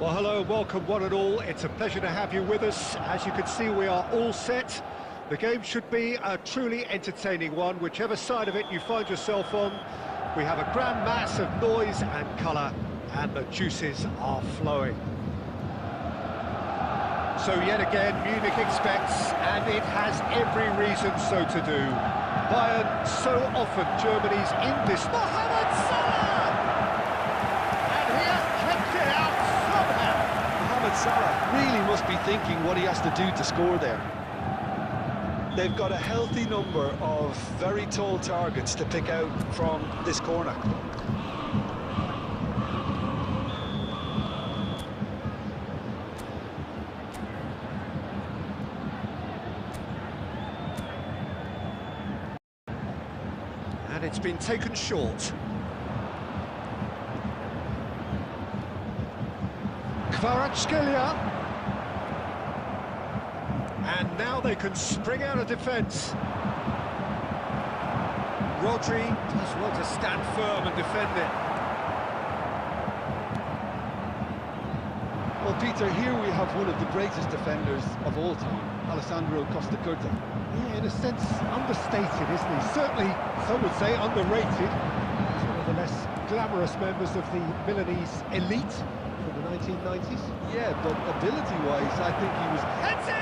Well, hello and welcome one and all. It's a pleasure to have you with us. As you can see, we are all set. The game should be a truly entertaining one, whichever side of it you find yourself on. We have a grand mass of noise and colour, and the juices are flowing. So yet again, Munich expects, and it has every reason so to do. Bayern, so often Germany's in this... Mohamed Salah! And he has kept it out somehow. Mohamed Salah really must be thinking what he has to do to score there. They've got a healthy number of very tall targets to pick out from this corner. And it's been taken short. KVARATSKHELIA. And now they can spring out of defence. Rodri does well to stand firm and defend it. Well, Peter, here we have one of the greatest defenders of all time, Alessandro Costa Curta. Yeah, in a sense, understated, isn't he? Certainly, some would say underrated. He's one of the less glamorous members of the Milanese elite from the 1990s. Yeah, but ability-wise, I think he was... That's it!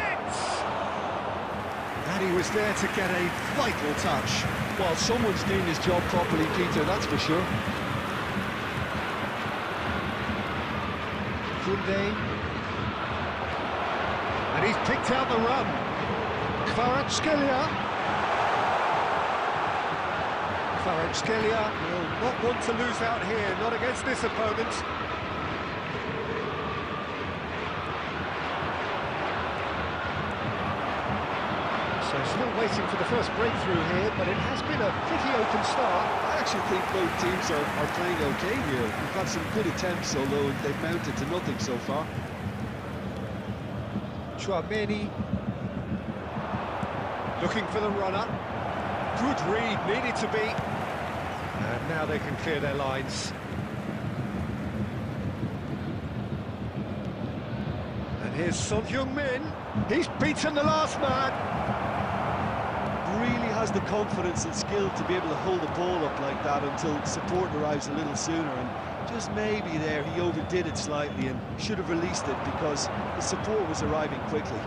And he was there to get a vital touch. Well, someone's doing his job properly, Peter, that's for sure. Kunde. And he's picked out the run. KVARATSKHELIA. KVARATSKHELIA will not want to lose out here, not against this opponent. So still waiting for the first breakthrough here, but it has been a pretty open start. I actually think both teams are playing okay here. We've had some good attempts, although they've mounted to nothing so far. Chouameni looking for the runner. Good read, needed to be. And now they can clear their lines. And here's Son Heung-min. He's beaten the last man. Really has the confidence and skill to be able to hold the ball up like that until support arrives a little sooner, and just maybe there he overdid it slightly and should have released it because the support was arriving quickly.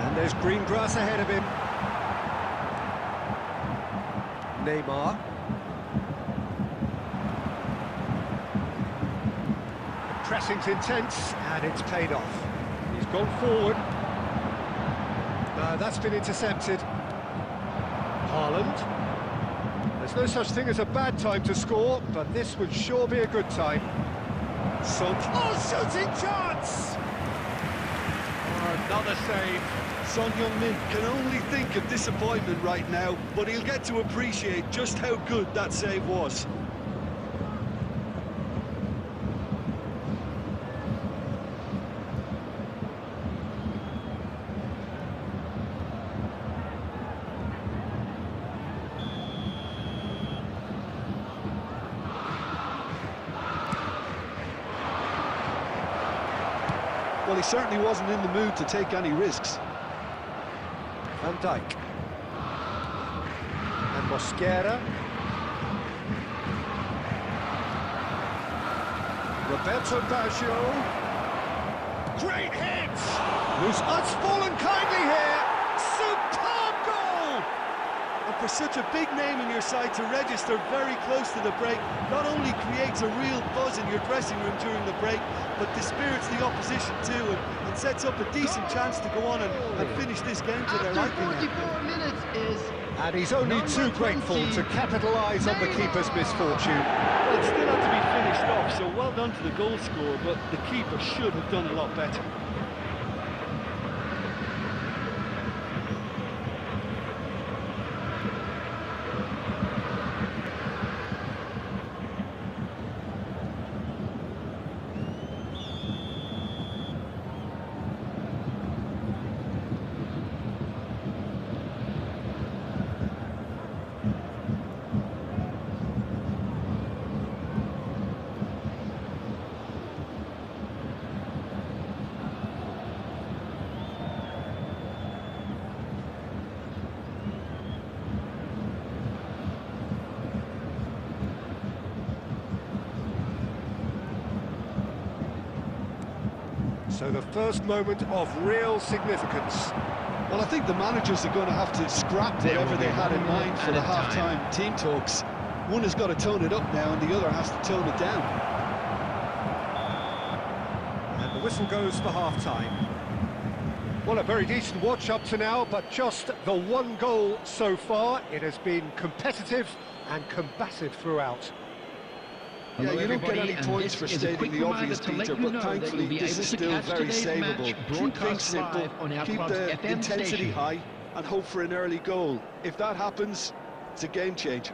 And there's green grass ahead of him. Neymar. The pressing's intense, and it's paid off. He's gone forward. That's been intercepted. Haaland. There's no such thing as a bad time to score, but this would sure be a good time. Son. Oh, shooting chance! Oh, another save. Son Heung-min can only think of disappointment right now, but he'll get to appreciate just how good that save was. Well, he certainly wasn't in the mood to take any risks. Van Dijk. And Mosquera. Roberto Baggio. Great hit! Who's fallen kindly here? Superb goal! And for such a big name in your side to register very close to the break, not only creates a real buzz in your dressing room during the break, but dispirits the opposition too, and sets up a decent chance to go on and finish this game to their liking. 44 minutes is... And he's only too grateful to capitalise on the keeper's misfortune. Well, it still had to be finished off, so well done to the goal scorer, but the keeper should have done a lot better. So the first moment of real significance. Well, I think the managers are going to have to scrap whatever they had in mind for the half-time team talks. One has got to tone it up now, and the other has to tone it down. And the whistle goes for half-time. Well, a very decent watch up to now, but just the one goal so far. It has been competitive and combative throughout. Yeah, you don't get any points for stating the obvious, Peter, but thankfully this is still very savable. Keep things simple, keep the intensity high, and hope for an early goal. If that happens, it's a game changer.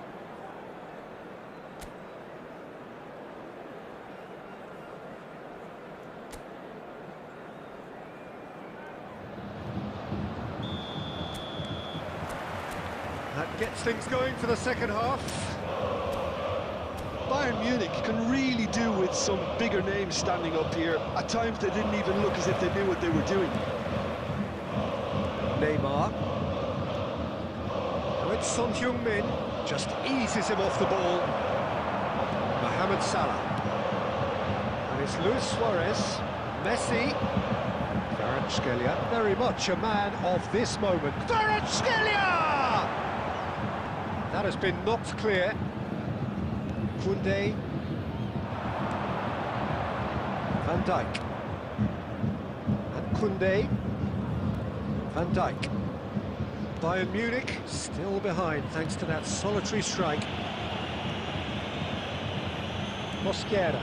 That gets things going for the second half. Bayern Munich can really do with some bigger names standing up here. At times they didn't even look as if they knew what they were doing. Neymar. Now it's Son Heung-min, just eases him off the ball. Mohamed Salah. And it's Luis Suarez. Messi. KVARATSKHELIA, very much a man of this moment. KVARATSKHELIA! That has been knocked clear. Koundé, Van Dijk, and Koundé, Van Dijk. Bayern Munich still behind thanks to that solitary strike. Mosquera.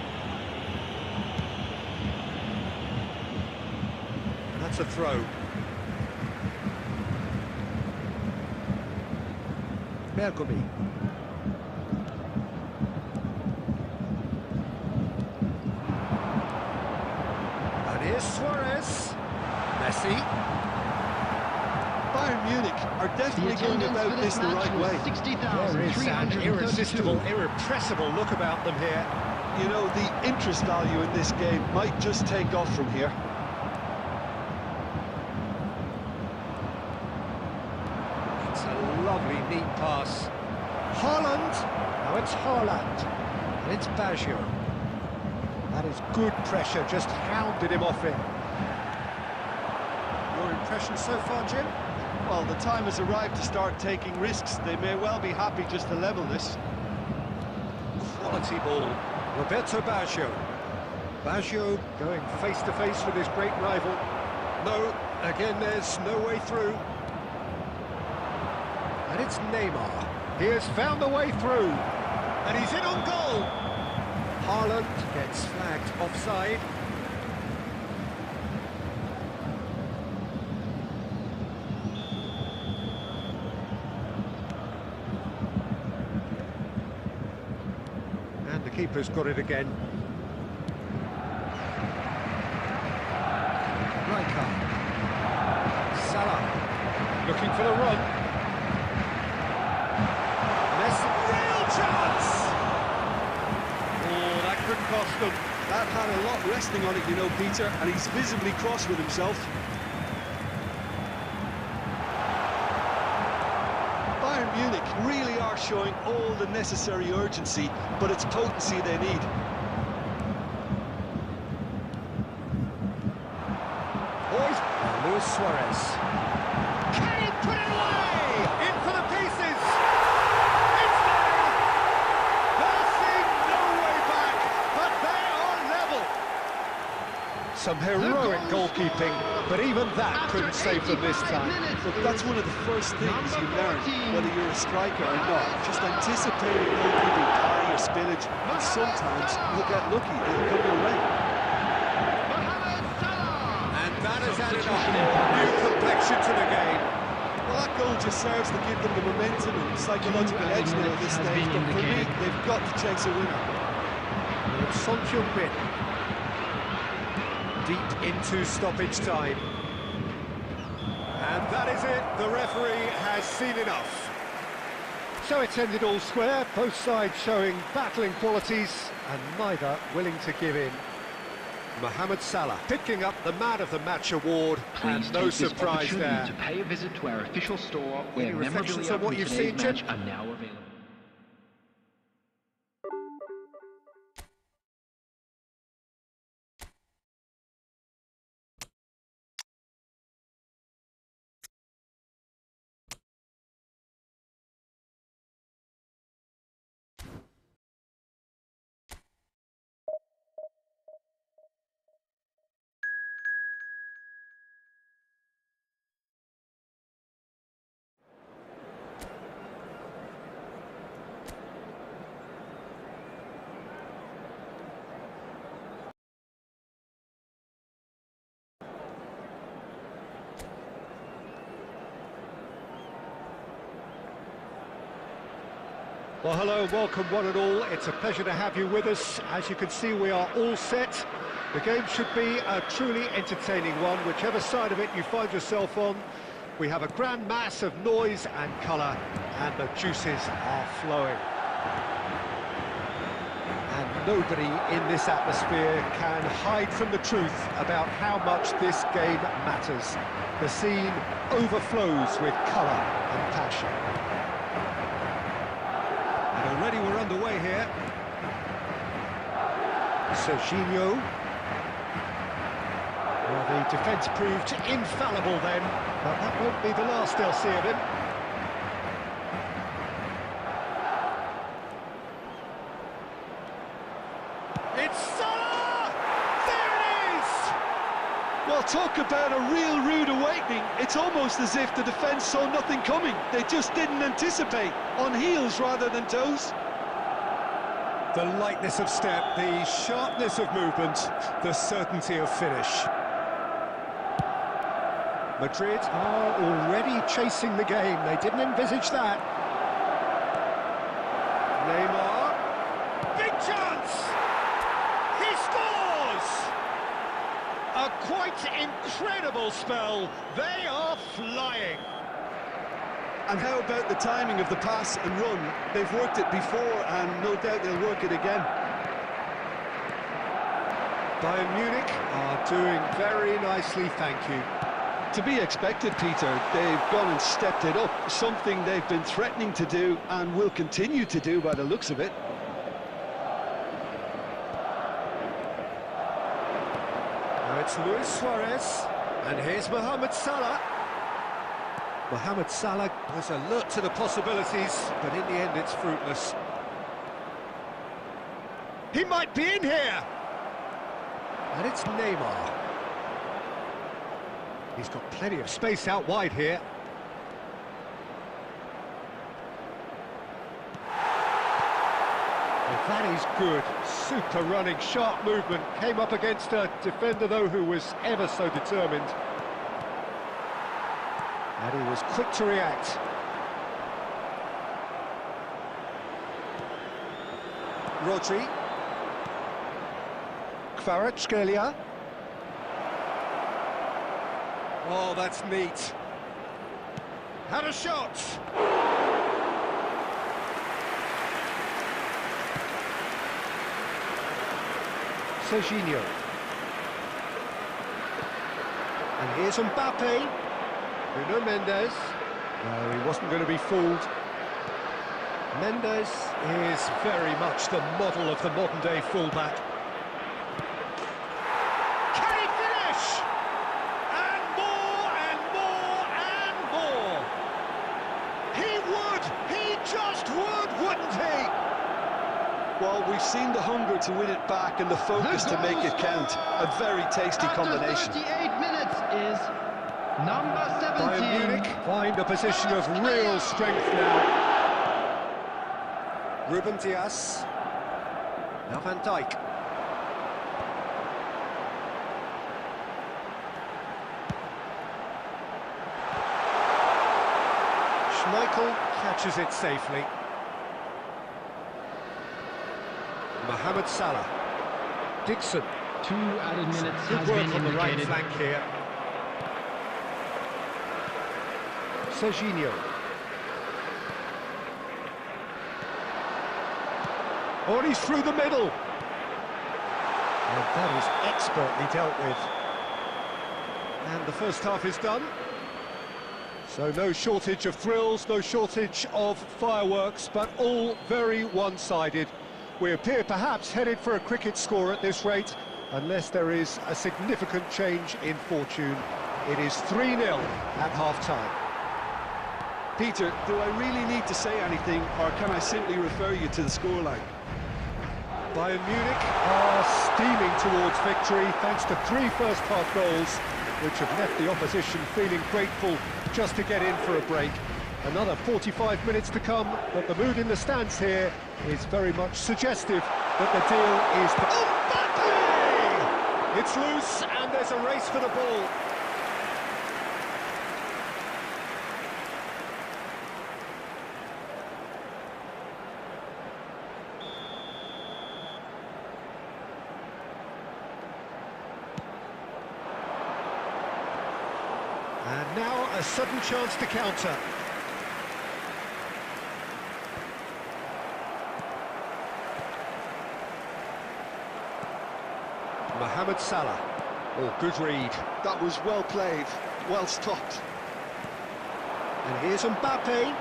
And that's a throw. Bergomi. Here's Suarez, Messi. Bayern Munich are definitely going about this the right way. There is an irresistible, irrepressible look about them here. You know, the interest value in this game might just take off from here. It's a lovely, neat pass. Haaland, now it's Haaland, and it's Baggio. That is good pressure, just hounded him off it. Your impression so far, Jim? Well, the time has arrived to start taking risks. They may well be happy just to level this. Quality ball. Roberto Baggio. Baggio going face-to-face with his great rival. No, again there's no way through. And it's Neymar. He has found the way through. And he's in on goal. Haaland gets flagged offside. And the keeper's got it again. Rijkaard. Salah looking for the run. Messi, real chance! Couldn't cost them. That had a lot resting on it, you know, Peter, and he's visibly cross with himself. Bayern Munich really are showing all the necessary urgency, but it's potency they need. Boys, Luis Suarez. Can he put it away? In for the pieces! It's there! They'll see no way back, but they are level. Some heroic goalkeeping, but even that couldn't save them this time. Look, that's one of the first things you learn, whether you're a striker or not. Just anticipating goalkeeping carry or spillage, and sometimes you'll get lucky, it'll come your way. And that has added a whole new complexion to the game. Well, that goal just serves to give them the momentum and psychological edge now at this stage, but for me, they've got to chase a winner. It's Son Heung-min. Deep into stoppage time. And that is it, the referee has seen enough. So it's ended all square, both sides showing battling qualities and neither willing to give in. Mohamed Salah picking up the Man of the Match award, and no surprise there. To pay a visit to our official store where Any reflections memorabilia on what from you've today's seen, Jim? match are now available. Well, hello and welcome one and all. It's a pleasure to have you with us. As you can see, we are all set. The game should be a truly entertaining one, whichever side of it you find yourself on. We have a grand mass of noise and colour, and the juices are flowing. And nobody in this atmosphere can hide from the truth about how much this game matters. The scene overflows with colour and passion. And already we're underway here. Serginho. Well, the defence proved infallible then, but that won't be the last they'll see of him. It's Salah! There it is! Well, talk about a real rude awakening. It's almost as if the defence saw nothing coming. They just didn't anticipate, on heels rather than toes. The lightness of step, the sharpness of movement, the certainty of finish. Madrid are already chasing the game. They didn't envisage that. Neymar. Big chance! He scores! A quite incredible spell. They are flying. And how about the timing of the pass and run? They've worked it before, and no doubt they'll work it again. Bayern Munich are doing very nicely, thank you. To be expected, Peter. They've gone and stepped it up, something they've been threatening to do and will continue to do by the looks of it. Now it's Luis Suarez, and here's Mohamed Salah. Mohamed Salah was alert to the possibilities, but in the end it's fruitless. He might be in here! And it's Neymar. He's got plenty of space out wide here. Well, that is good. Super running, sharp movement. Came up against a defender, though, who was ever so determined. And he was quick to react. Rodri. KVARATSKHELIA. Oh, that's neat. Had a shot. Serginho. And here's Mbappe. Bruno Mendes. No, he wasn't going to be fooled. Mendes is very much the model of the modern-day fullback. Can he finish? And more and more and more. He would. He just would, wouldn't he? Well, we've seen the hunger to win it back and the focus to make it count. A very tasty combination. After 38 minutes is number 17. Bayern Munich find a position of real strength now. Ruben Dias. Now Van Dijk. Schmeichel catches it safely. Mohamed Salah. Dixon. 2 added minutes Good has work been on the right indicated. flank here. Serginho. Oh, and he's through the middle. And that is expertly dealt with. And the first half is done. So no shortage of thrills, no shortage of fireworks, but all very one-sided. We appear perhaps headed for a cricket score at this rate, unless there is a significant change in fortune. It is 3-0 at half-time. Peter, do I really need to say anything, or can I simply refer you to the scoreline? Bayern Munich are steaming towards victory thanks to 3 first-half goals, which have left the opposition feeling grateful just to get in for a break. Another 45 minutes to come, but the mood in the stands here is very much suggestive that the deal is... Mbappe! It's loose and there's a race for the ball. And now a sudden chance to counter. Mohamed Salah. Oh, good read. That was well played, well stopped. And here's Mbappe.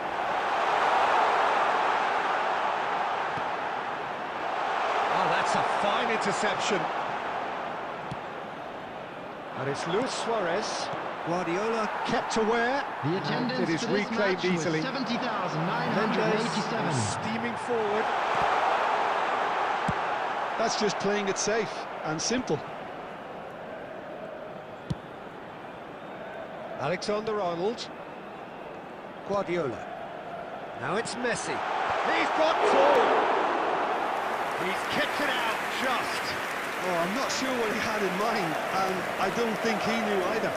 Oh, that's a fine interception. And it's Luis Suarez. Guardiola kept aware. The attendance it is for this reclaimed match was easily. 70,987. Steaming forward. That's just playing it safe and simple. Alexander-Arnold. Guardiola. Now it's Messi. He's got two. He's kicked it out just. Oh, I'm not sure what he had in mind, and I don't think he knew either.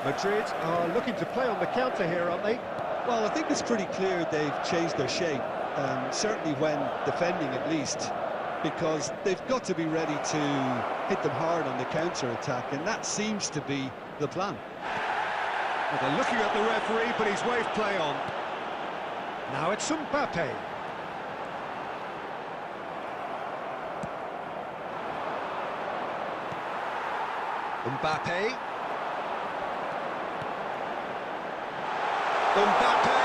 Madrid are looking to play on the counter here, aren't they? Well, I think it's pretty clear they've changed their shape, certainly when defending at least, because they've got to be ready to hit them hard on the counter-attack, and that seems to be the plan. Well, they're looking at the referee, but he's waved play on. Now it's Mbappe. Mbappe. Mbappe!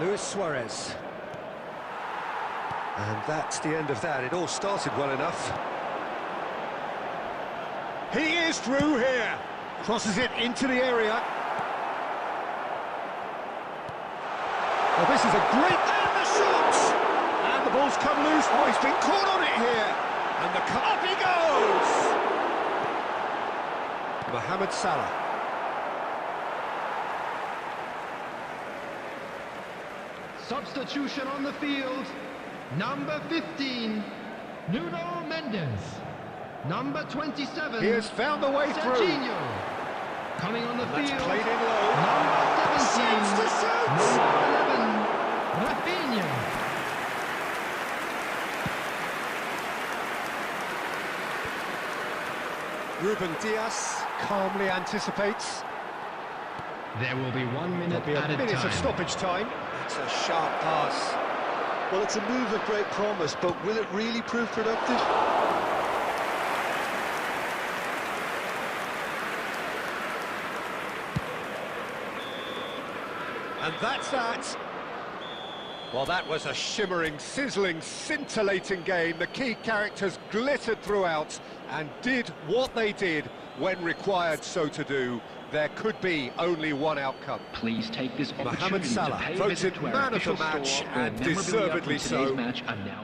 Luis Suarez. And that's the end of that. It all started well enough. He is through here. Crosses it into the area. Well, this is a great... And the shot! And the ball's come loose. Oh, he's been caught on it here. And the up he goes! Mohamed Salah. Substitution on the field. Number 15, Nuno Mendes. Number 27, He has found the way through. Serginho. Coming on the That's field, played in low. number 17, Shoots to shoot. number 11, Rafinha. Ruben Dias calmly anticipates. There will be 1 minute There'll be a added minute time. of stoppage time. It's a sharp pass. Well, it's a move of great promise, but will it really prove productive? And that's that. Well, that was a shimmering, sizzling, scintillating game. The key characters glittered throughout and did what they did when required so to do. There could be only one outcome. Please take this Mohamed opportunity Salah to pay a voted visit to our man of the official match, store where and memorabilia deservedly from today's so. match are now available.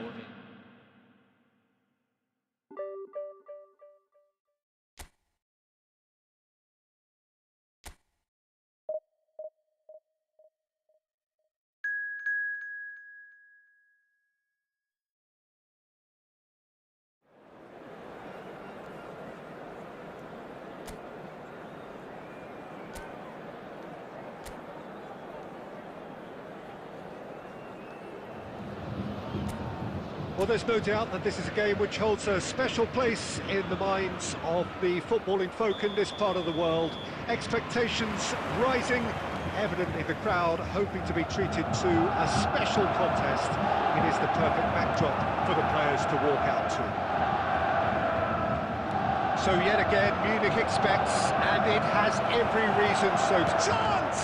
Well, there's no doubt that this is a game which holds a special place in the minds of the footballing folk in this part of the world. Expectations rising, evidently the crowd hoping to be treated to a special contest. It is the perfect backdrop for the players to walk out to. So yet again, Munich expects, and it has every reason so to... Chance!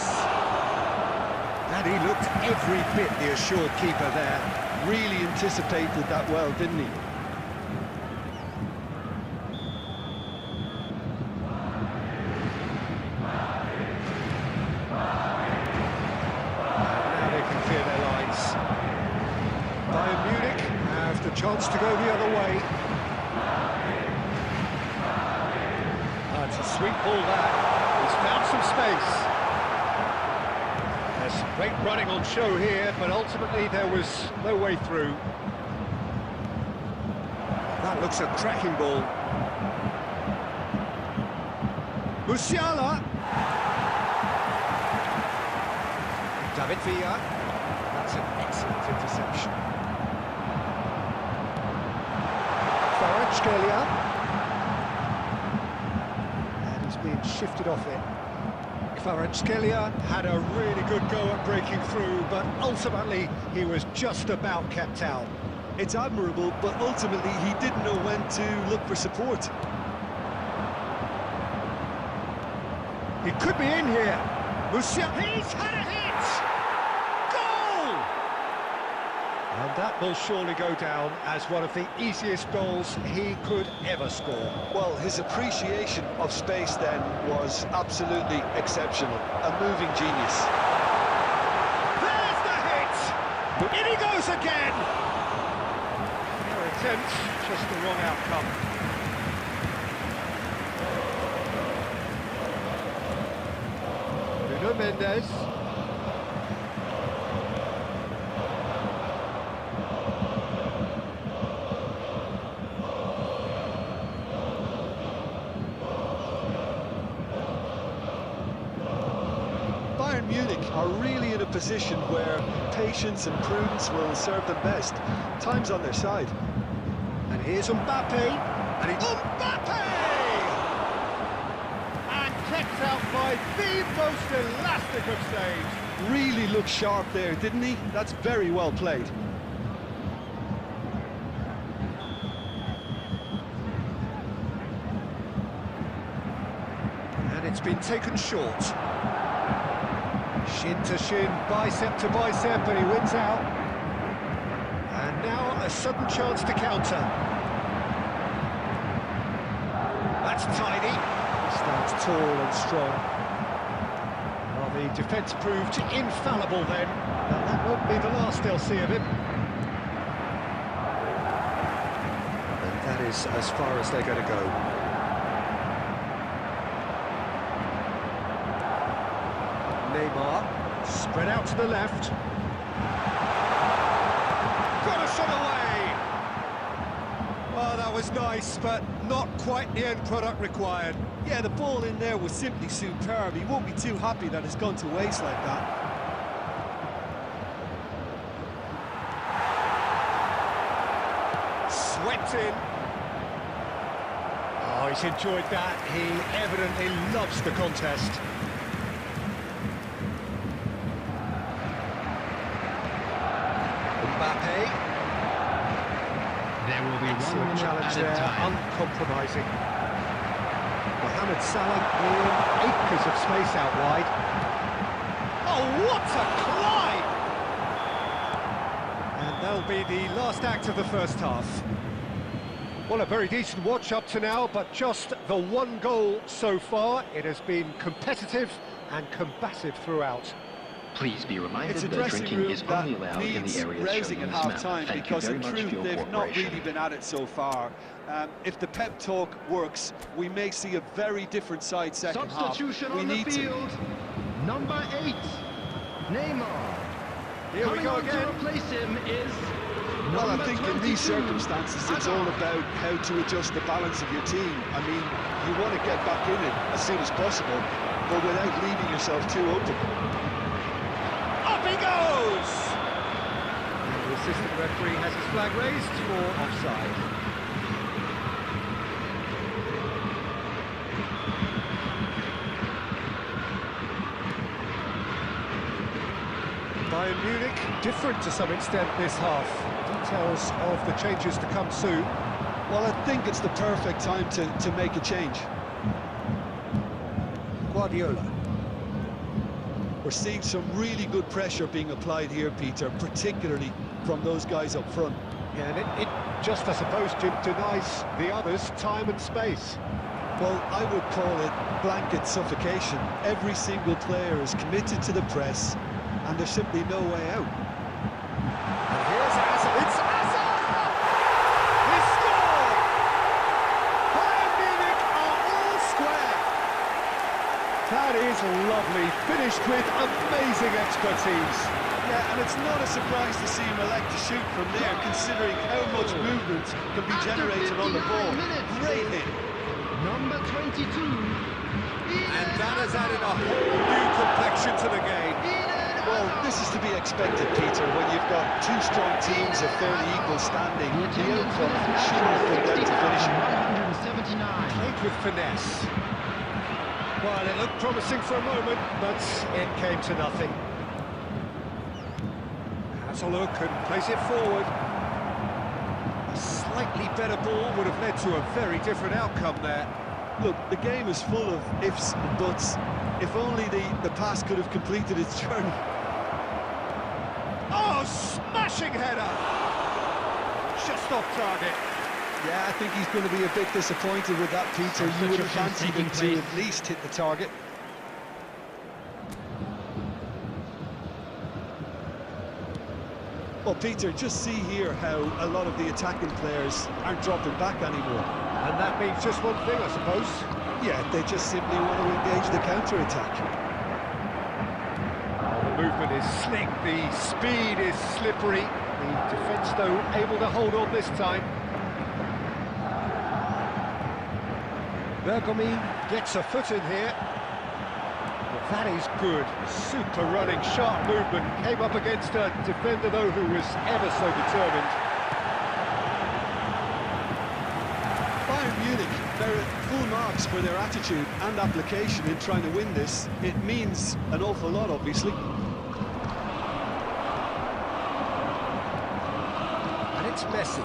And he looked every bit the assured keeper there. Really anticipated that well, didn't he? Now they can clear their lines. Bayern Munich have the chance to go the other way. It's a sweet ball that. He's found some space. There's some great running on show here, but ultimately there was no way through. That looks a cracking ball. Musiala. David Villa. That's an excellent interception. KVARATSKHELIA. And he's being shifted off it. KVARATSKHELIA had a really good go at breaking through, but ultimately he was just about kept out. It's admirable, but ultimately he didn't know when to look for support. He could be in here. Musiala. He's had a hit! Goal! And that will surely go down as one of the easiest goals he could ever score. Well, his appreciation of space then was absolutely exceptional. A moving genius. There's the hit! In he goes again! Their attempt, just the wrong outcome. Nuno Mendes. Bayern Munich are really in a position where patience and prudence will serve them best. Time's on their side. And here's Mbappe. And Mbappe! And kept out by the most elastic of saves. Really looked sharp there, didn't he? That's very well played. And it's been taken short. Shin to shin, bicep to bicep, and he wins out. And now a sudden chance to counter. That's tidy. He stands tall and strong. Well, the defence proved infallible then, and that won't be the last they'll see of him. And that is as far as they're going to go. Neymar, spread out to the left. Got a shot away! Oh, that was nice, but not quite the end product required. Yeah, the ball in there was simply superb. He won't be too happy that it's gone to waste like that. Swept in. Oh, he's enjoyed that. He evidently loves the contest. Mbappe. There will be Excellent one challenge minute there, time. uncompromising. Mohamed Salah in acres of space out wide. Oh, what a climb! And that'll be the last act of the first half. Well, a very decent watch up to now, but just the one goal so far. It has been competitive and combative throughout. Please be reminded It's a that dressing drinking room is that only allowed in needs the areas rousing shown at in this map. half-time, Thank you because very in much for truth your they've not cooperation. really been at it so far. If the pep talk works, we may see a very different side second half. Substitution We on the need to. field. Number 8, Neymar. Here we Coming go on again. to replace him is Well, I number think in these 22, circumstances, it's all about how to adjust the balance of your team. I mean, you want to get back in it as soon as possible, but without leaving yourself too open. Up he goes! And the assistant referee has his flag raised for offside. Bayern Munich different to some extent this half. Details of the changes to come soon. Well, I think it's the perfect time to make a change. Guardiola. We're seeing some really good pressure being applied here, Peter, particularly from those guys up front. Yeah, and it just, I suppose, denies the others time and space. Well, I would call it blanket suffocation. Every single player is committed to the press, and there's simply no way out. And here's Hazard. It's Hazard! He scored! Bayern Munich are all square. That is lovely, finished with amazing expertise. Yeah, and it's not a surprise to see him elect to shoot from there, considering how much movement can be generated on the ball. Great hit. Number 22. And that has added a whole new complexion to the game. Well, this is to be expected, Peter, when you've got two strong teams of fairly equal standing. The outcome should have come down to finishing. 179. Played with finesse. Well, it looked promising for a moment, but it came to nothing. Has a look and plays it forward. A slightly better ball would have led to a very different outcome there. Look, the game is full of ifs and buts. If only the pass could have completed its journey. Oh, smashing header! Just off target. Yeah, I think he's going to be a bit disappointed with that, Peter. You would have fancied him to at least hit the target. Well, Peter, just see here how a lot of the attacking players aren't dropping back anymore. And that means just one thing, I suppose. Yeah, they just simply want to engage the counter-attack. The movement is slick, the speed is slippery. The defence, though, able to hold on this time. Bergomi gets a foot in here. But that is good. Super running, sharp movement. Came up against a defender, though, who was ever so determined. Bayern Munich, they're at full marks for their attitude and application in trying to win this. It means an awful lot, obviously. And it's Messi.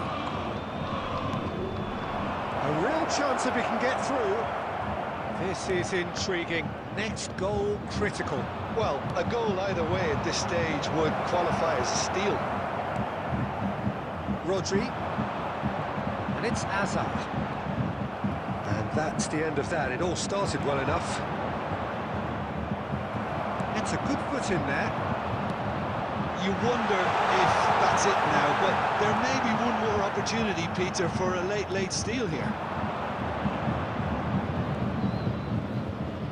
A real chance if he can get through. This is intriguing. Next goal, critical. Well, a goal either way at this stage would qualify as a steal. Rodri. And it's Hazard. And that's the end of that. It all started well enough. It's a good foot in there. You wonder if that's it now, but there may be one more opportunity, Peter, for a late steal here.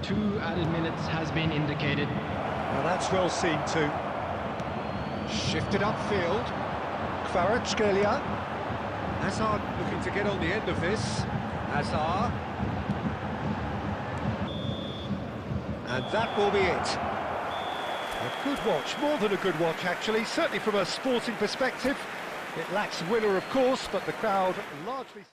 2 added minutes has been indicated. Well, that's well seen too. Shifted upfield. KVARATSKHELIA. Hazard looking to get on the end of this. Hazard. And that will be it. A good watch, more than a good watch actually, certainly from a sporting perspective. It lacks winner, of course, but the crowd largely...